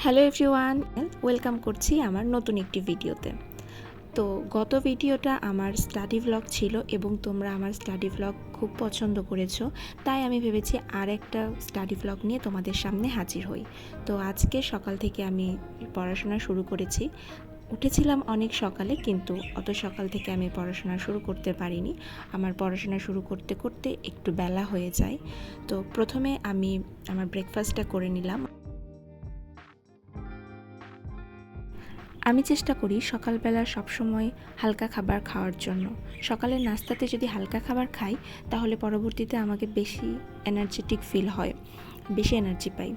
Hello everyone, welcome করছি আমার নতুন একটি ভিডিওতে। তো গত ভিডিওটা আমার স্টাডি ভ্লগ ছিল এবং তোমরা আমার স্টাডি ভ্লগ খুব পছন্দ করেছো, তাই আমি ভেবেছি আর একটা স্টাডি ভ্লগ নিয়ে তোমাদের সামনে হাজির হই। তো আজকে সকাল থেকে আমি পড়াশোনা শুরু করেছি। উঠেছিলাম অনেক সকালে, কিন্তু অত সকাল থেকে আমি পড়াশোনা শুরু করতে পারিনি। আমার পড়াশোনা শুরু করতে করতে একটু বেলা হয়ে যায়। তো প্রথমে আমি আমার ব্রেকফাস্টটা করে নিলাম। আমি চেষ্টা করি সকালবেলা সবসময় হালকা খাবার খাওয়ার জন্য। সকালের নাস্তাতে যদি হালকা খাবার খাই তাহলে পরবর্তীতে আমাকে বেশি এনার্জেটিক ফিল হয়, বেশি এনার্জি পাই।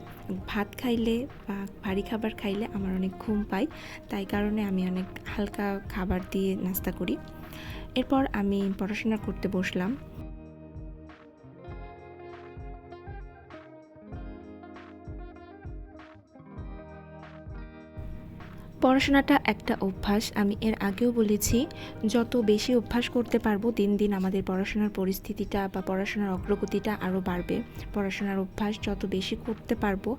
ভাত খাইলে বা ভারী খাবার খাইলে আমার অনেক ঘুম পায়, তাই কারণে আমি অনেক হালকা খাবার দিয়ে নাস্তা করি। এরপর আমি পড়াশোনা করতে বসলাম। পড়াশোনাটা একটা অভ্যাস, আমি এর আগেও বলেছি। যত বেশি অভ্যাস করতে পারবো, দিন দিন আমাদের পড়াশোনার পরিস্থিতিটা বা পড়াশোনার অগ্রগতিটা আরও বাড়বে। পড়াশোনার অভ্যাস যত বেশি করতে পারবো,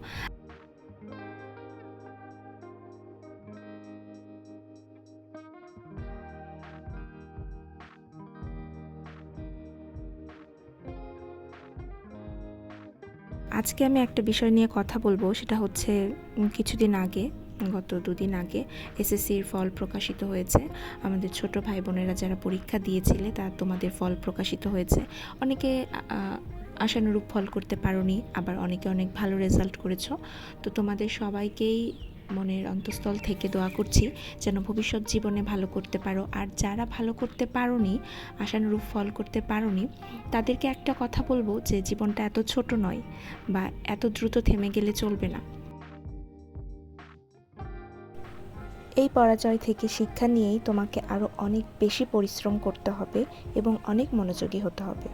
আজকে আমি একটা বিষয় নিয়ে কথা বলবো। সেটা হচ্ছে কিছুদিন আগে, গত 2 দিন আগে এসএসসির ফল প্রকাশিত হয়েছে। আমাদের ছোট ভাই বোনেরা যারা পরীক্ষা দিয়েছিলে তার তোমাদের ফল প্রকাশিত হয়েছে। অনেকে আশানুরূপ ফল করতে পারোনি, আবার অনেকে অনেক ভালো রেজাল্ট করেছো। তো তোমাদের সবাইকেই মনের অন্তঃস্থল থেকে দোয়া করছি যেন ভবিষ্যৎ জীবনে ভালো করতে পারো। আর যারা ভালো করতে পারোনি, আশানুরূপ ফল করতে পারোনি, তাদেরকে একটা কথা বলবো যে জীবনটা এত ছোট নয় বা এত দ্রুত থেমে গেলে চলবে না। এই পরাজয় থেকে শিক্ষা নিয়েই তোমাকে আরও অনেক বেশি পরিশ্রম করতে হবে এবং অনেক মনোযোগী হতে হবে।